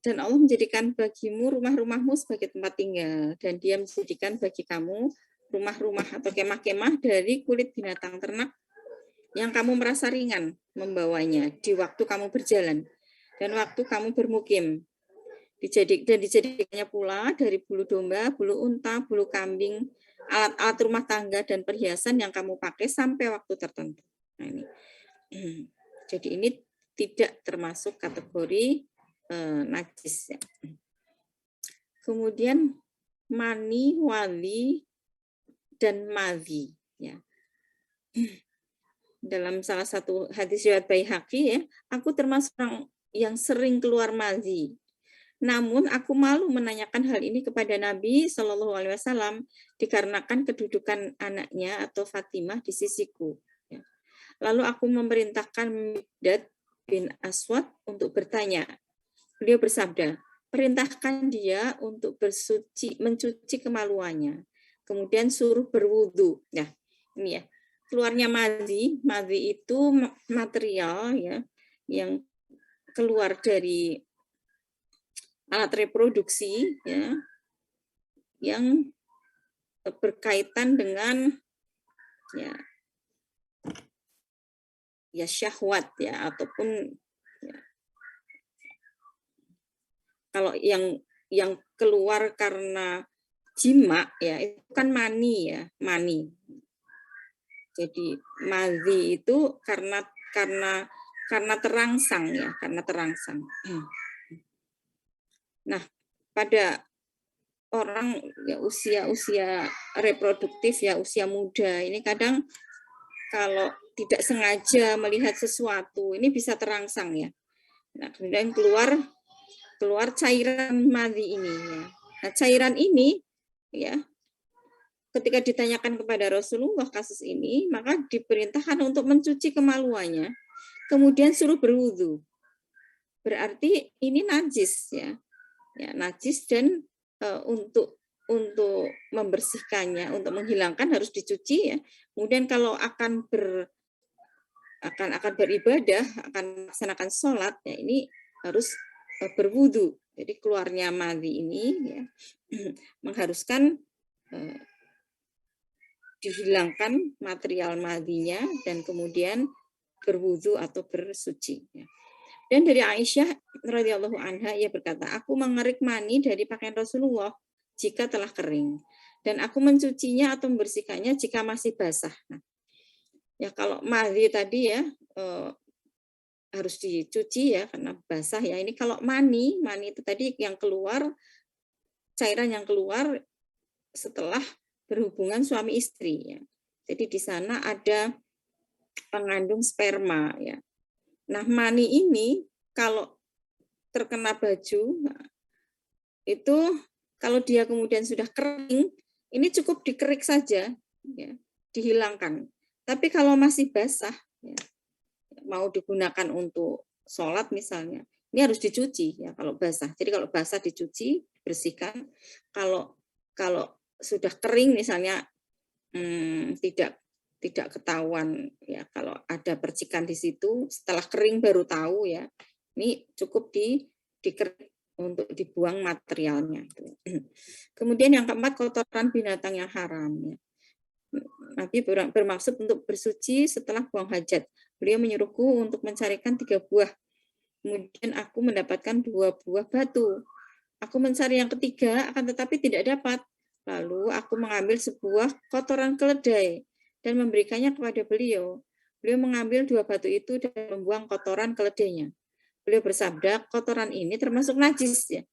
Dan Allah menjadikan bagimu rumah-rumahmu sebagai tempat tinggal. Dan Dia menjadikan bagi kamu rumah-rumah atau kemah-kemah dari kulit binatang ternak yang kamu merasa ringan membawanya di waktu kamu berjalan dan waktu kamu bermukim. Dan dijadikannya pula dari bulu domba, bulu unta, bulu kambing, alat-alat rumah tangga, dan perhiasan yang kamu pakai sampai waktu tertentu. Nah, ini. Jadi ini tidak termasuk kategori najis. Ya. Kemudian mani, wali, dan madhi. Ya. Dalam salah satu hadis riwayat Baihaqi ya, aku termasuk orang yang sering keluar madhi. Namun aku malu menanyakan hal ini kepada Nabi Shallallahu Alaihi Wasallam dikarenakan kedudukan anaknya atau Fatimah di sisiku. Lalu aku memerintahkan Miqdad bin Aswad untuk bertanya. Beliau bersabda, perintahkan dia untuk mencuci kemaluannya. Kemudian suruh berwudu. Nah, ini ya. Keluarnya madhi itu material ya yang keluar dari alat reproduksi ya yang berkaitan dengan ya syahwat ya ataupun ya, kalau yang keluar karena jima ya itu kan mani ya, mani. Jadi madhi itu karena terangsang ya, karena terangsang. Nah, pada orang ya usia reproduktif ya, usia muda ini kadang kalau tidak sengaja melihat sesuatu ini bisa terangsang ya. Nah, kemudian keluar cairan madhi ini ya. Nah, cairan ini ya ketika ditanyakan kepada Rasulullah kasus ini, maka diperintahkan untuk mencuci kemaluannya, kemudian suruh berwudu. Berarti ini najis ya. Ya, najis dan untuk membersihkannya, untuk menghilangkan harus dicuci ya. Kemudian kalau akan beribadah, akan melaksanakan sholat, ya ini harus berwudu. Jadi keluarnya madhi ini ya, mengharuskan dihilangkan material madhinya dan kemudian berwudu atau bersuci. Ya. Dan dari Aisyah radhiyallahu anha ia berkata, aku mengerik mani dari pakaian Rasulullah jika telah kering dan aku mencucinya atau membersihkannya jika masih basah. Nah, ya kalau madhi tadi ya harus dicuci ya karena basah ya. Ini kalau mani itu tadi yang keluar, cairan yang keluar setelah berhubungan suami istri ya. Jadi di sana ada pengandung sperma ya. Nah, mani ini kalau terkena baju nah, itu kalau dia kemudian sudah kering, ini cukup dikerik saja ya, dihilangkan. Tapi kalau masih basah ya, mau digunakan untuk sholat misalnya, ini harus dicuci ya kalau basah. Jadi kalau basah dicuci, bersihkan. Kalau sudah kering misalnya tidak ketahuan ya kalau ada percikan di situ, setelah kering baru tahu ya. Ini cukup dikerik untuk dibuang materialnya. Kemudian yang keempat, kotoran binatang yang haram ya. Nabi bermaksud untuk bersuci setelah buang hajat. Beliau menyuruhku untuk mencarikan 3 buah. Kemudian aku mendapatkan 2 buah batu. Aku mencari yang ketiga, akan tetapi tidak dapat. Lalu aku mengambil sebuah kotoran keledai dan memberikannya kepada beliau. Beliau mengambil 2 batu itu dan membuang kotoran keledainya. Beliau bersabda, kotoran ini termasuk najis ya.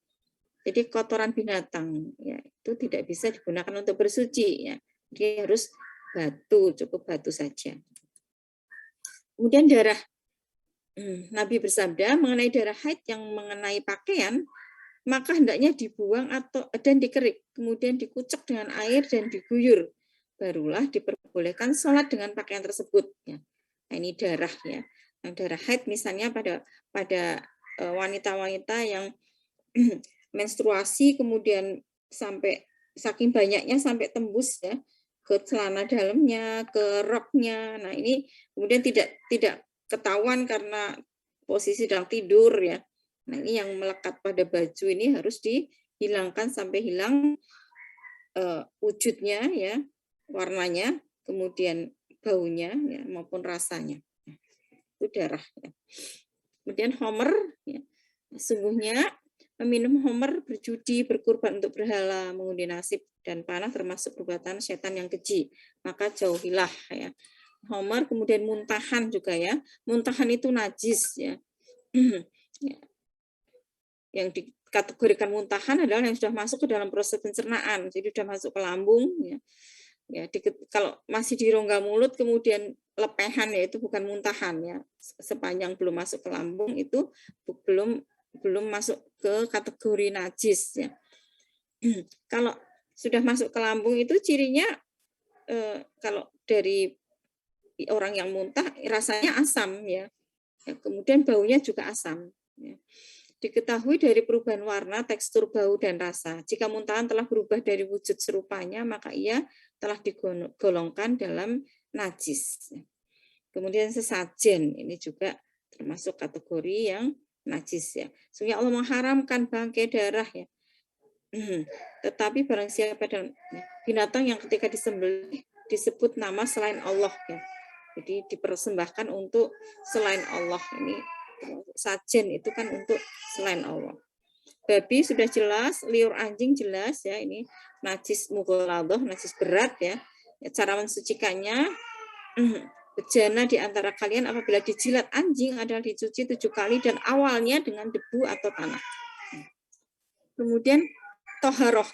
Jadi kotoran binatang ya itu tidak bisa digunakan untuk bersuci ya. Dia harus batu, cukup batu saja. Kemudian darah. Nabi bersabda mengenai darah haid yang mengenai pakaian, maka hendaknya dibuang dan dikerik, kemudian dikucek dengan air dan diguyur. Barulah diperbolehkan sholat dengan pakaian tersebut. Ya. Nah, ini darah ya. Nah, darah haid misalnya pada wanita-wanita yang menstruasi kemudian sampai saking banyaknya sampai tembus ya ke celana dalamnya, ke roknya. Nah, ini kemudian tidak ketahuan karena posisi sedang tidur ya. Nah, ini yang melekat pada baju ini harus dihilangkan sampai hilang wujudnya ya, warnanya, kemudian baunya ya, maupun rasanya. Itu darah ya. Kemudian homer ya. Sesungguhnya meminum homer, berjudi, berkurban untuk berhala, mengundi nasib dan panah termasuk perbuatan setan yang keji. Maka jauhilah ya. Homer, kemudian muntahan juga ya. Muntahan itu najis ya. Yang dikategorikan muntahan adalah yang sudah masuk ke dalam proses pencernaan, jadi sudah masuk ke lambung ya. Ya, kalau masih di rongga mulut kemudian lepehan ya itu bukan muntahan ya. Sepanjang belum masuk ke lambung itu belum masuk ke kategori najis ya. Kalau sudah masuk ke lambung itu cirinya kalau dari orang yang muntah rasanya asam ya. Kemudian baunya juga asam ya. Diketahui dari perubahan warna, tekstur, bau, dan rasa. Jika muntahan telah berubah dari wujud serupanya, maka ia telah digolongkan dalam najis. Kemudian sesajen, ini juga termasuk kategori yang najis ya. Sehingga Allah mengharamkan bangkai darah ya. Tetapi barang siapa dan binatang yang ketika disembelih disebut nama selain Allah ya. Jadi dipersembahkan untuk selain Allah ini. Sajen itu kan untuk selain Allah. Babi sudah jelas, liur anjing jelas ya, ini najis mughaladhah, najis berat ya. Cara mensucikannya, bejana di antara kalian apabila dijilat anjing adalah dicuci 7 kali dan awalnya dengan debu atau tanah. Kemudian toharoh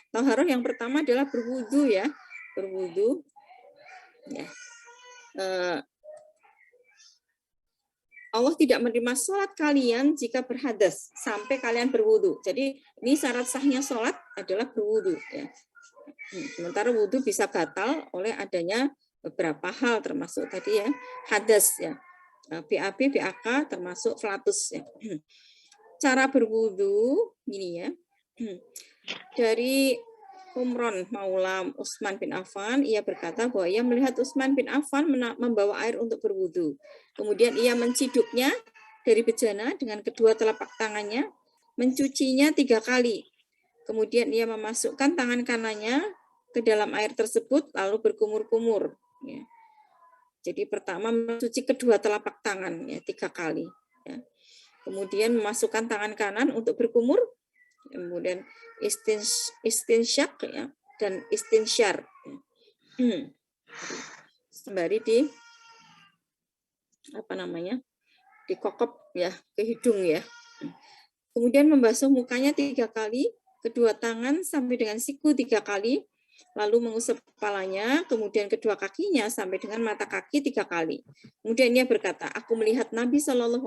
yang pertama adalah berwudu ya, berwudu ya. Allah tidak menerima sholat kalian jika berhadas sampai kalian berwudu. Jadi ini syarat sahnya sholat adalah berwudu. Ya. Sementara wudu bisa batal oleh adanya beberapa hal termasuk tadi ya hadas ya, BAB, BAK termasuk flatus ya. Cara berwudu gini ya. Dari Umron Maula Utsman bin Affan, ia berkata bahwa ia melihat Utsman bin Affan membawa air untuk berwudu. Kemudian ia menciduknya dari bejana dengan kedua telapak tangannya, mencucinya 3 kali. Kemudian ia memasukkan tangan kanannya ke dalam air tersebut, lalu berkumur-kumur. Ya. Jadi pertama mencuci kedua telapak tangan ya 3 kali. Ya. Kemudian memasukkan tangan kanan untuk berkumur, kemudian istinsyak ya dan istinsyar sembari dikokop ya ke hidung ya. Kemudian membasuh mukanya 3 kali, kedua tangan sampai dengan siku 3 kali, lalu mengusap kepalanya, kemudian kedua kakinya sampai dengan mata kaki 3 kali. Kemudian ia berkata, aku melihat Nabi SAW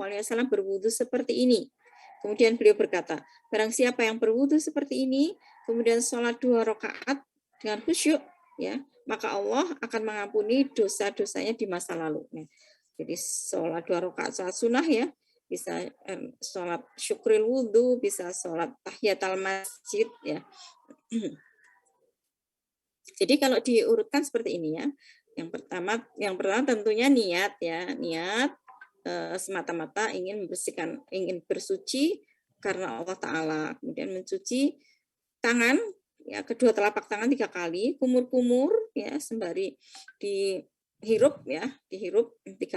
berwudu seperti ini. Kemudian beliau berkata, barang siapa yang berwudu seperti ini, kemudian sholat 2 rakaat dengan khusyuk, ya, maka Allah akan mengampuni dosa-dosanya di masa lalu. Jadi sholat 2 rakaat sholat sunnah ya, bisa sholat syukril wudu, bisa sholat tahiyatul masjid ya. Jadi kalau diurutkan seperti ini ya, yang pertama tentunya niat ya, niat semata-mata ingin membersihkan, ingin bersuci karena Allah Ta'ala. Kemudian mencuci tangan, ya kedua telapak tangan 3 kali, kumur-kumur ya sembari dihirup 3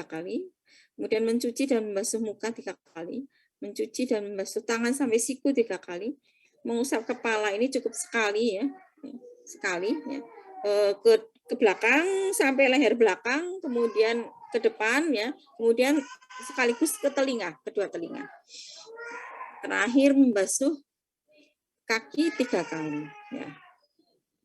kali. Kemudian mencuci dan membasuh muka 3 kali, mencuci dan membasuh tangan sampai siku 3 kali, mengusap kepala ini cukup sekali ya, sekali ya. Ke belakang sampai leher belakang, kemudian ke depan ya, kemudian sekaligus ke telinga, kedua telinga. Terakhir membasuh kaki 3 kali ya.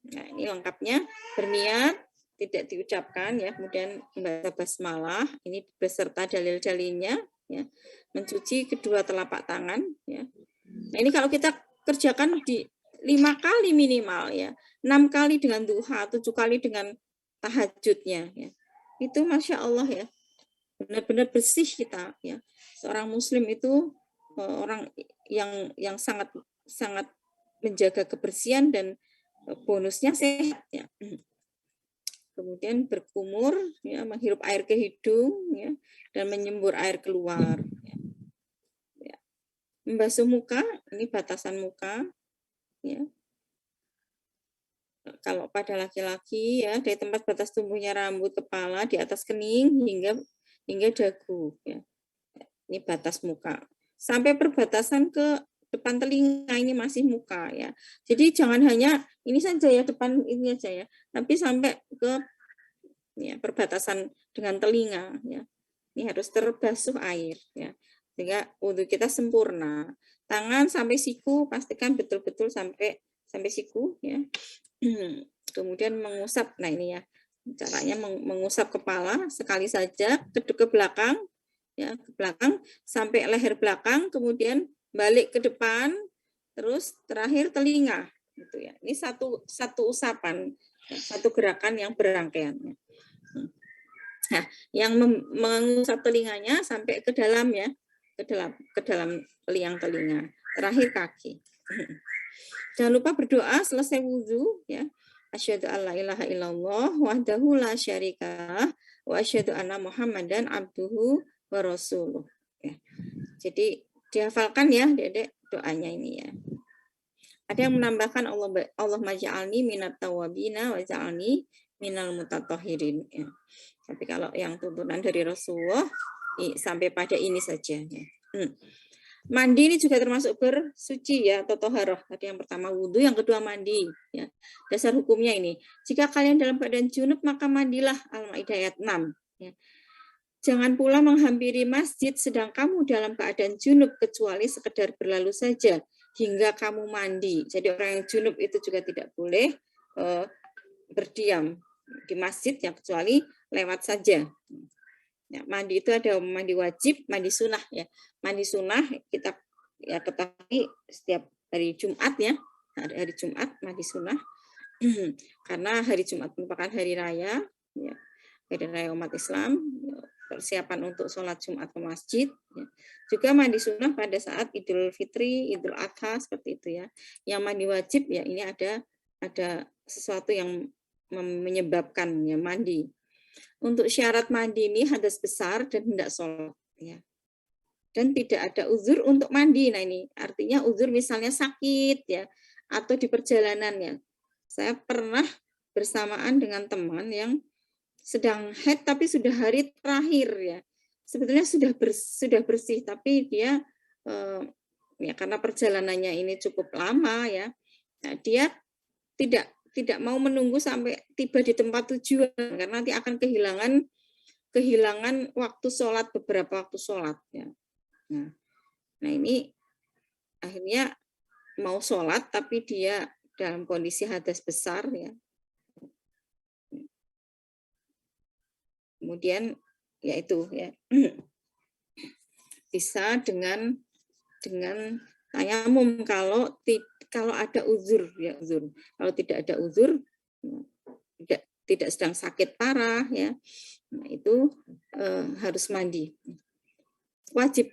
Nah, ini lengkapnya berniat tidak diucapkan ya, kemudian membaca basmalah ini beserta dalil-dalilnya ya, mencuci kedua telapak tangan ya. Nah, ini kalau kita kerjakan di 5 kali minimal ya, 6 kali dengan duha, 7 kali dengan tahajudnya ya. Itu Masya Allah ya, benar-benar bersih kita ya. Seorang muslim itu orang yang sangat sangat menjaga kebersihan dan bonusnya sehat ya. Kemudian berkumur ya, menghirup air ke hidung ya, dan menyembur air keluar ya. Ya. Membasuh muka, ini batasan muka ya. Kalau pada laki-laki ya, dari tempat batas tumbuhnya rambut kepala di atas kening hingga dagu ya. Ini batas muka. Sampai perbatasan ke depan telinga ini masih muka ya. Jadi jangan hanya ini saja ya, depan ini aja ya, tapi sampai ke ya, perbatasan dengan telinga ya. Ini harus terbasuh air ya. Sehingga wudhu kita sempurna. Tangan sampai siku pastikan betul-betul sampai siku ya. Kemudian mengusap. Nah, ini ya. Caranya mengusap kepala sekali saja ke belakang ya, ke belakang sampai leher belakang, kemudian balik ke depan, terus terakhir telinga gitu ya. Ini satu usapan, satu gerakan yang berangkaian. Nah, yang mengusap telinganya sampai ke dalam ya, ke dalam liang telinga. Terakhir kaki. Jangan lupa berdoa selesai wudhu ya. Asyhadu alla ilaha illallah wahdahu la syarikalah wa asyhadu anna Muhammadan abduhu wa rasuluh. Ya. Jadi dihafalkan ya, Dedek, doanya ini ya. Ada yang menambahkan Allah maj'alni minat tawabina wa ja'alni minal mutatahhirin ya. Tapi kalau yang tuntunan dari Rasulullah sampai pada ini saja ya. Mandi ini juga termasuk bersuci ya, atau toharoh. Tadi yang pertama wudhu, yang kedua mandi ya. Dasar hukumnya ini, jika kalian dalam keadaan junub maka mandilah, Al-Maidah ayat 6 ya. Jangan pula menghampiri masjid sedang kamu dalam keadaan junub kecuali sekedar berlalu saja hingga kamu mandi. Jadi orang yang junub itu juga tidak boleh berdiam di masjid ya, kecuali lewat saja. Ya, mandi itu ada mandi wajib, mandi sunnah ya. Mandi sunnah kita ya ketahui setiap hari Jumat ya. Hari Jumat mandi sunnah. Karena hari Jumat merupakan hari raya ya. Hari raya umat Islam, persiapan untuk sholat Jumat ke masjid ya. Juga mandi sunnah pada saat Idul Fitri, Idul Adha seperti itu ya. Yang mandi wajib ya ini ada sesuatu yang menyebabkan ya mandi. Untuk syarat mandi ini hadas besar dan hendak sholat ya. Dan tidak ada uzur untuk mandi. Nah ini artinya uzur misalnya sakit ya, atau di perjalanan ya. Saya pernah bersamaan dengan teman yang sedang haid tapi sudah hari terakhir ya. Sebetulnya sudah bersih tapi dia ya karena perjalanannya ini cukup lama ya. Nah, dia tidak mau menunggu sampai tiba di tempat tujuan karena nanti akan kehilangan waktu sholat, beberapa waktu sholat ya. Nah ini akhirnya mau sholat tapi dia dalam kondisi hadas besar ya. Kemudian ya itu ya bisa dengan tayamum kalau ada uzur ya uzur. Kalau tidak ada uzur tidak sedang sakit parah ya. Nah, itu harus mandi. Wajib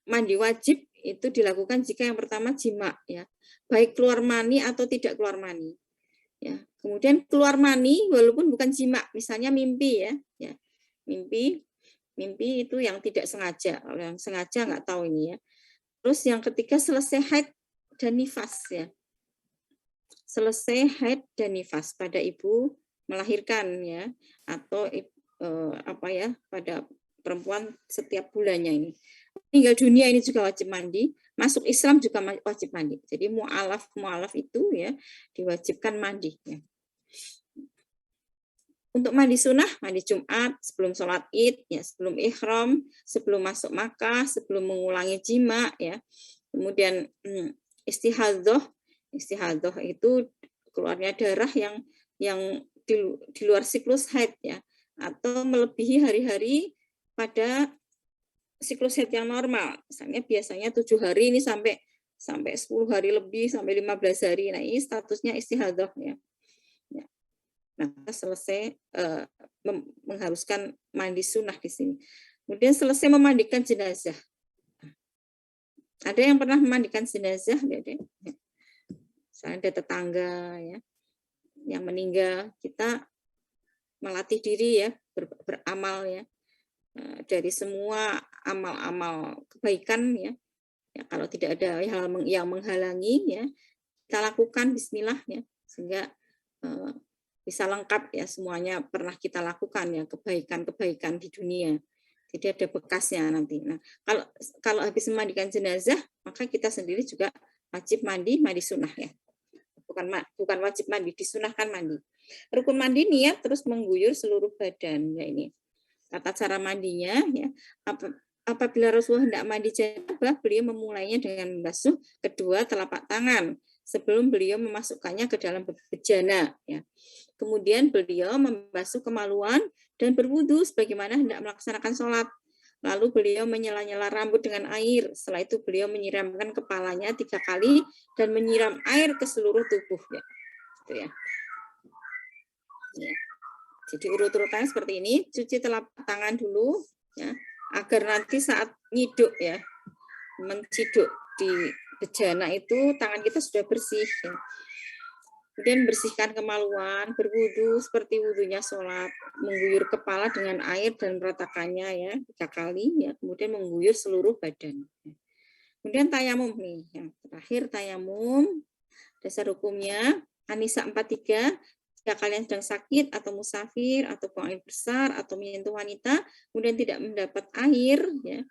mandi wajib itu dilakukan jika yang pertama jima ya. Baik keluar mani atau tidak keluar mani. Ya. Kemudian keluar mani walaupun bukan jima, misalnya mimpi ya. Ya. Mimpi itu yang tidak sengaja. Kalau yang sengaja nggak tahu ini ya. Terus yang ketiga selesai haid dan nifas ya. Selesai haid dan nifas pada ibu melahirkan ya, atau pada perempuan setiap bulannya ini. Meninggal dunia ini juga wajib mandi, masuk Islam juga wajib mandi. Jadi mu'alaf itu ya diwajibkan mandi. Ya. Untuk mandi sunnah, mandi Jumat, sebelum sholat Id, ya, sebelum ihram, sebelum masuk Makkah, sebelum mengulangi jima, ya. Kemudian istihadzoh itu keluarnya darah yang di luar siklus haid, ya, atau melebihi hari-hari pada siklus haid yang normal. Misalnya biasanya 7 hari ini sampai 10 hari lebih, sampai 15 hari. Nah, ini statusnya istihadzoh, ya. Nah, selesai mengharuskan mandi sunnah di sini. Kemudian selesai memandikan jenazah. Ada yang pernah memandikan jenazah? Misalnya ada tetangga ya yang meninggal, kita melatih diri ya beramal ya dari semua amal-amal kebaikan ya. Ya kalau tidak ada hal yang menghalangi ya kita lakukan Bismillah ya sehingga bisa lengkap ya semuanya pernah kita lakukan ya kebaikan-kebaikan di dunia. Jadi ada bekasnya nanti. Nah, kalau habis memandikan jenazah, maka kita sendiri juga wajib mandi sunnah ya. Bukan wajib mandi, disunahkan mandi. Rukun mandi niat terus mengguyur seluruh badan ya ini. Tata cara mandinya ya. Apabila Rasulullah hendak mandi janabah, beliau memulainya dengan membasuh kedua telapak tangan sebelum beliau memasukkannya ke dalam bejana ya. Kemudian beliau membasuh kemaluan dan berwudu sebagaimana hendak melaksanakan sholat. Lalu beliau menyela-nyela rambut dengan air. Setelah itu beliau menyiramkan kepalanya 3 kali dan menyiram air ke seluruh tubuhnya. Gitu ya. Ya. Jadi urut-urutannya seperti ini. Cuci telapak tangan dulu, ya, agar nanti saat nyiduk ya, menciduk di bejana itu tangan kita sudah bersih. Ya. Kemudian bersihkan kemaluan, berwudu seperti wudunya sholat, mengguyur kepala dengan air dan meratakannya ya 3 kali, ya. Kemudian mengguyur seluruh badan. Kemudian tayamum nih, yang terakhir tayamum, dasar hukumnya An-Nisa 43, jika kalian sedang sakit atau musafir atau buang air besar atau menyentuh wanita, kemudian tidak mendapat air, ya,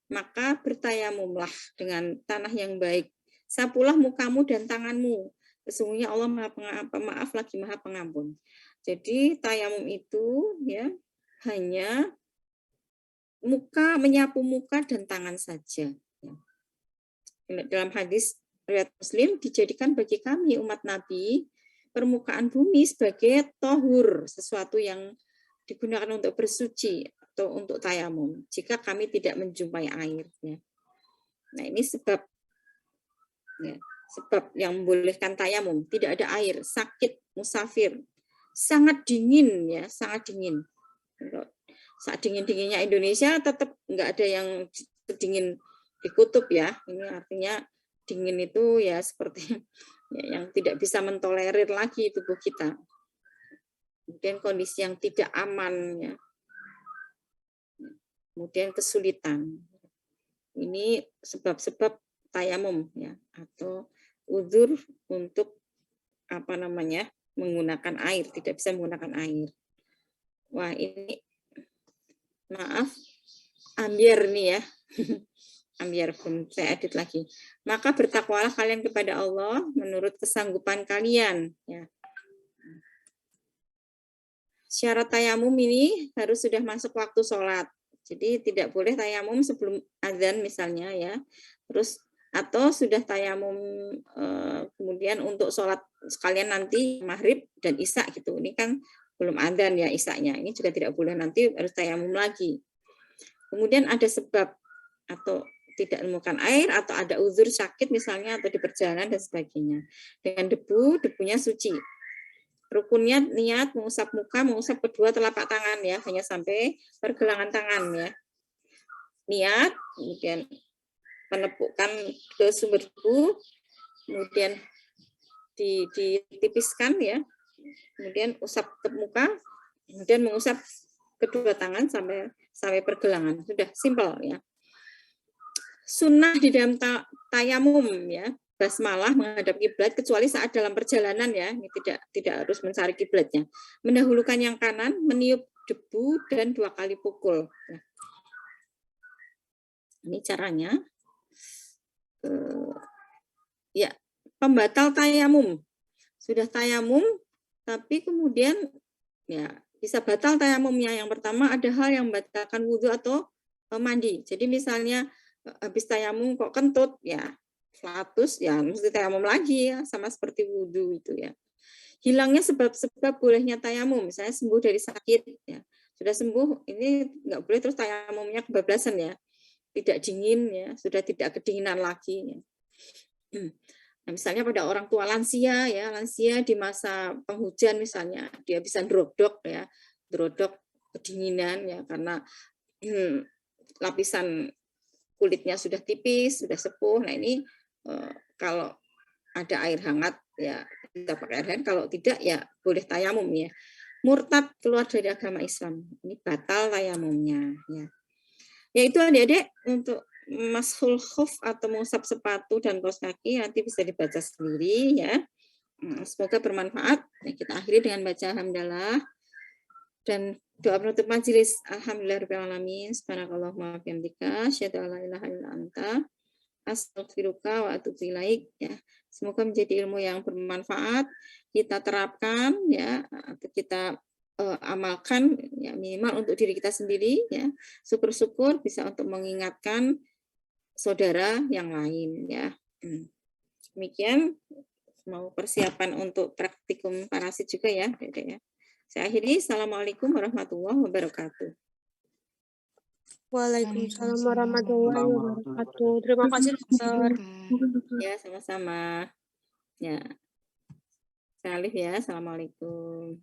maka bertayamumlah dengan tanah yang baik. Sapulah mukamu dan tanganmu. Sesungguhnya Allah Maha Pemaaf lagi Maha Pengampun. Jadi tayamum itu ya hanya menyapu muka dan tangan saja. Dalam hadis riwayat Muslim, dijadikan bagi kami umat Nabi permukaan bumi sebagai tohur, sesuatu yang digunakan untuk bersuci atau untuk tayamum jika kami tidak menjumpai air. Ya. Nah ini sebab yang membolehkan tayamum, tidak ada air, sakit, musafir, sangat dingin ya, sangat dingin. Saat dingin-dinginnya Indonesia tetap nggak ada yang dingin di kutub ya. Ini artinya dingin itu ya seperti ya, yang tidak bisa mentolerir lagi tubuh kita. Kemudian kondisi yang tidak aman ya. Kemudian kesulitan. Ini sebab-sebab tayamum ya atau uzur untuk menggunakan air, tidak bisa menggunakan air. Wah, ini maaf ambiar nih ya. Ambiar pun saya edit lagi. Maka bertakwalah kalian kepada Allah menurut kesanggupan kalian ya. Syarat tayamum ini harus sudah masuk waktu sholat. Jadi tidak boleh tayamum sebelum azan misalnya ya. Terus atau sudah tayamum kemudian untuk sholat sekalian nanti maghrib dan isya gitu. Ini kan belum adzan ya isyanya. Ini juga tidak boleh, nanti harus tayamum lagi. Kemudian ada sebab atau tidak menemukan air atau ada uzur sakit misalnya atau di perjalanan dan sebagainya. Dengan debunya suci. Rukunnya niat mengusap muka, mengusap kedua telapak tangan ya, hanya sampai pergelangan tangan ya. Niat, kemudian menepukkan ke sumber debu, kemudian ditipiskan ya, kemudian usap ke muka, kemudian mengusap kedua tangan sampai pergelangan. Sudah simpel ya. Sunnah di dalam tayamum ya, basmalah menghadap kiblat kecuali saat dalam perjalanan ya, ini tidak harus mencari kiblatnya. Mendahulukan yang kanan, meniup debu dan 2 kali pukul. Ini caranya. Ya, pembatal tayamum. Sudah tayamum, tapi kemudian ya bisa batal tayamumnya. Yang pertama ada hal yang membatalkan wudhu atau mandi. Jadi misalnya habis tayamum kok kentut, ya flatus, ya mesti tayamum lagi ya, sama seperti wudhu itu ya. Hilangnya sebab-sebab bolehnya tayamum, misalnya sembuh dari sakit, ya sudah sembuh, ini nggak boleh terus tayamumnya kebablasan ya, tidak dingin ya, sudah tidak kedinginan lagi. Ya. Nah, misalnya pada orang tua lansia ya, lansia di masa penghujan misalnya, dia bisa drodok ya, drodok kedinginan ya karena lapisan kulitnya sudah tipis, sudah sepuh. Nah, ini kalau ada air hangat ya kita pakai air hangat, kalau tidak ya boleh tayamum ya. Murtad keluar dari agama Islam, ini batal tayamumnya ya. Ya itu adik-adik untuk mashul khuf atau mengusap sepatu dan kaos kaki nanti bisa dibaca sendiri ya. Semoga bermanfaat. Ya, kita akhiri dengan baca alhamdulillah dan doa penutup majelis. Alhamdulillahirabbil alamin. Subhanakallahumma wa bihamdika asyhadu an la ilaha illa anta astaghfiruka wa atubu ilaik ya. Semoga menjadi ilmu yang bermanfaat, kita terapkan ya, atau kita amalkan ya minimal untuk diri kita sendiri ya. Syukur-syukur bisa untuk mengingatkan saudara yang lain ya. Demikian mau persiapan untuk praktikum parasit juga ya, Dede ya. Saya akhiri. Assalamualaikum warahmatullahi wabarakatuh. Waalaikumsalam warahmatullahi wabarakatuh. Terima kasih, Dokter. Ya, sama-sama. Ya. Saya Alif ya. Assalamualaikum.